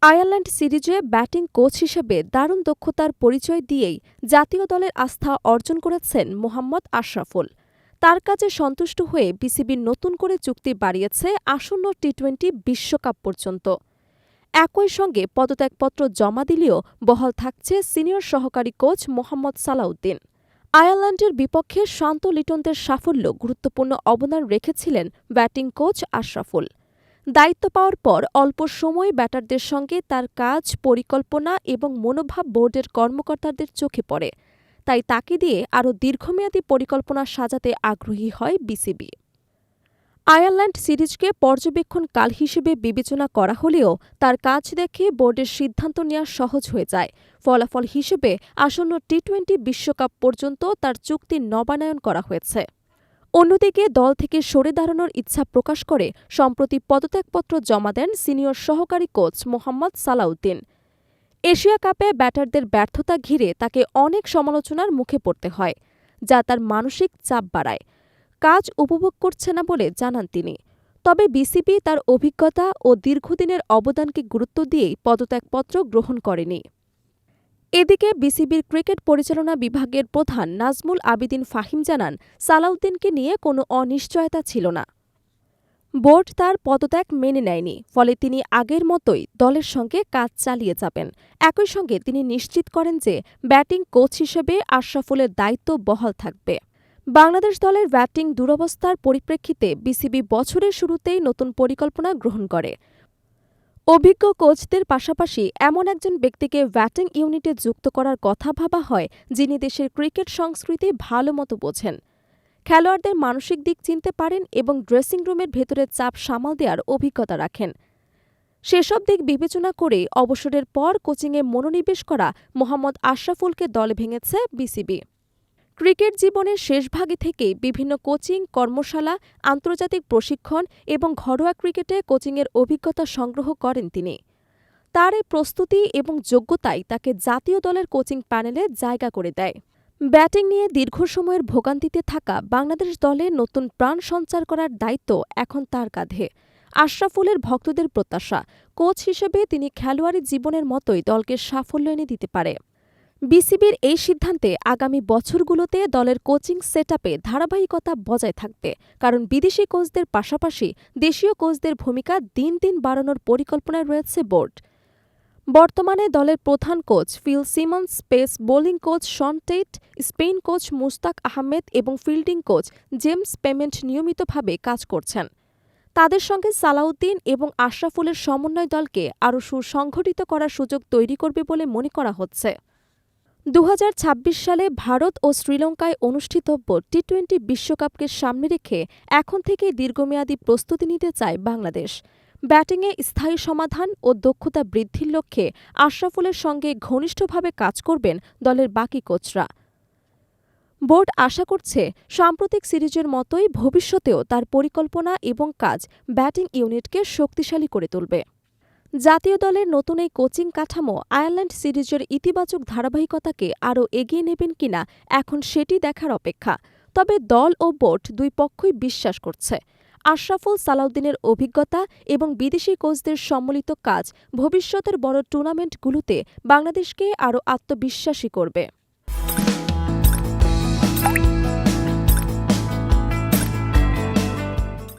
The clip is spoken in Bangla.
আয়ারল্যান্ড সিরিজে ব্যাটিং কোচ হিসেবে দারুণ দক্ষতার পরিচয় দিয়েই জাতীয় দলের আস্থা অর্জন করেছেন মোহাম্মদ আশরাফুল। তার কাজে সন্তুষ্ট হয়ে বিসিবি নতুন করে চুক্তি বাড়িয়েছে আসন্ন টি-20 বিশ্বকাপ পর্যন্ত। একই সঙ্গে পদত্যাগপত্র জমা দিলেও বহাল থাকছে সিনিয়র সহকারী কোচ মোহাম্মদ সালাউদ্দিন। আয়ারল্যান্ডের বিপক্ষে শান্ত লিটনদের সাফল্য গুরুত্বপূর্ণ অবদান রেখেছিলেন ব্যাটিং কোচ আশরাফুল। দায়িত্ব পাওয়ার পর অল্প সময়ে ব্যাটারদের সঙ্গে তার কাজ, পরিকল্পনা এবং মনোভাব বোর্ডের কর্মকর্তাদের চোখে পড়ে। তাই তাকে দিয়ে আরও দীর্ঘমেয়াদী পরিকল্পনা সাজাতে আগ্রহী হয় বিসিবি। আয়ারল্যান্ড সিরিজকে পর্যবেক্ষণকাল হিসেবে বিবেচনা করা হলেও তার কাজ দেখে বোর্ডের সিদ্ধান্ত নেওয়া সহজ হয়ে যায়। ফলাফল হিসেবে আসন্ন টি-20 বিশ্বকাপ পর্যন্ত তার চুক্তি নবায়ন করা হয়েছে। অন্যদিকে দল থেকে সরে দাঁড়ানোর ইচ্ছা প্রকাশ করে সম্প্রতি পদত্যাগপত্র জমা দেন সিনিয়র সহকারী কোচ মোহাম্মদ সালাউদ্দিন। এশিয়া কাপে ব্যাটারদের ব্যর্থতা ঘিরে তাকে অনেক সমালোচনার মুখে পড়তে হয়, যা তার মানসিক চাপ বাড়ায়। কাজ উপভোগ করছে না বলে জানান তিনি। তবে বিসিবি তার অভিজ্ঞতা ও দীর্ঘদিনের অবদানকে গুরুত্ব দিয়েই পদত্যাগপত্র গ্রহণ করেনি। এদিকে বিসিবির ক্রিকেট পরিচালনা বিভাগের প্রধান নাজমুল আবেদিন ফাহিম জানান, সালাউদ্দিনকে নিয়ে কোনো অনিশ্চয়তা ছিল না। বোর্ড তার পদত্যাগ মেনে নেয়নি, ফলে তিনি আগের মতোই দলের সঙ্গে কাজ চালিয়ে যাবেন। একই সঙ্গে তিনি নিশ্চিত করেন যে ব্যাটিং কোচ হিসেবে আশরাফুলের দায়িত্ব বহাল থাকবে। বাংলাদেশ দলের ব্যাটিং দুরবস্থার পরিপ্রেক্ষিতে বিসিবি বছরের শুরুতেই নতুন পরিকল্পনা গ্রহণ করে। অভিজ্ঞ কোচদের পাশাপাশি এমন একজন ব্যক্তিকে ব্যাটিং ইউনিটে যুক্ত করার কথা ভাবা হয় যিনি দেশের ক্রিকেট সংস্কৃতি ভালোমতো বোঝেন, খেলোয়াড়দের মানসিক দিক চিনতে পারেন এবং ড্রেসিং রুমের ভেতরের চাপ সামাল দেওয়ার অভিজ্ঞতা রাখেন। সেসব দিক বিবেচনা করে অবসরের পর কোচিংয়ে মনোনিবেশ করা মোহাম্মদ আশরাফুলকে দলে ভেঙেছে বিসিবি। ক্রিকেট জীবনের শেষ ভাগে থেকেই বিভিন্ন কোচিং, কর্মশালা, আন্তর্জাতিক প্রশিক্ষণ এবং ঘরোয়া ক্রিকেটে কোচিংয়ের অভিজ্ঞতা সংগ্রহ করেন তিনি। তার এই প্রস্তুতি এবং যোগ্যতাই তাকে জাতীয় দলের কোচিং প্যানেলে জায়গা করে দেয়। ব্যাটিং নিয়ে দীর্ঘ সময়ের ভোগান্তিতে থাকা বাংলাদেশ দলে নতুন প্রাণ সঞ্চার করার দায়িত্ব এখন তার কাঁধে। আশরাফুলের ভক্তদের প্রত্যাশা, কোচ হিসেবে তিনি খেলোয়াড়ি জীবনের মতোই দলকে সাফল্য এনে দিতে পারে। বিসিবির এই সিদ্ধান্তে আগামী বছরগুলোতে দলের কোচিং সেটআপে ধারাবাহিকতা বজায় থাকবে, কারণ বিদেশি কোচদের পাশাপাশি দেশীয় কোচদের ভূমিকা দিন দিন বাড়ানোর পরিকল্পনায় রয়েছে বোর্ড। বর্তমানে দলের প্রধান coach Phil Simmons, pace bowling coach Shaun Tait, spin coach Mushtaq Ahmed এবং ফিল্ডিং কোচ জেমস পেমেন্ট নিয়মিতভাবে কাজ করছেন। তাদের সঙ্গে সালাউদ্দিন এবং আশরাফুলের সমন্বয় দলকে আরও সুসংগঠিত করার সুযোগ তৈরি করবে বলে মনে করা হচ্ছে। 2026 সালে ভারত ও শ্রীলঙ্কায় অনুষ্ঠিতব্য টি-20 বিশ্বকাপকে সামনে রেখে এখন থেকেই দীর্ঘমেয়াদী প্রস্তুতি নিতে চায় বাংলাদেশ। ব্যাটিংয়ে স্থায়ী সমাধান ও দক্ষতা বৃদ্ধির লক্ষ্যে আশরাফুলের সঙ্গে ঘনিষ্ঠভাবে কাজ করবেন দলের বাকি কোচরা। বোর্ড আশা করছে সাম্প্রতিক সিরিজের মতোই ভবিষ্যতেও তার পরিকল্পনা এবং কাজ ব্যাটিং ইউনিটকে শক্তিশালী করে তুলবে। জাতীয় দলের নতুন এই কোচিং কাঠামো আয়ারল্যান্ড সিরিজের ইতিবাচক ধারাবাহিকতাকে আরও এগিয়ে নেবেন কিনা এখন সেটি দেখার অপেক্ষা। তবে দল ও বোর্ড দুই পক্ষই বিশ্বাস করছে আশরাফুল, সালাউদ্দিনের অভিজ্ঞতা এবং বিদেশি কোচদের সম্মিলিত কাজ ভবিষ্যতের বড় টুর্নামেন্টগুলোতে বাংলাদেশকে আরও আত্মবিশ্বাসী করবে।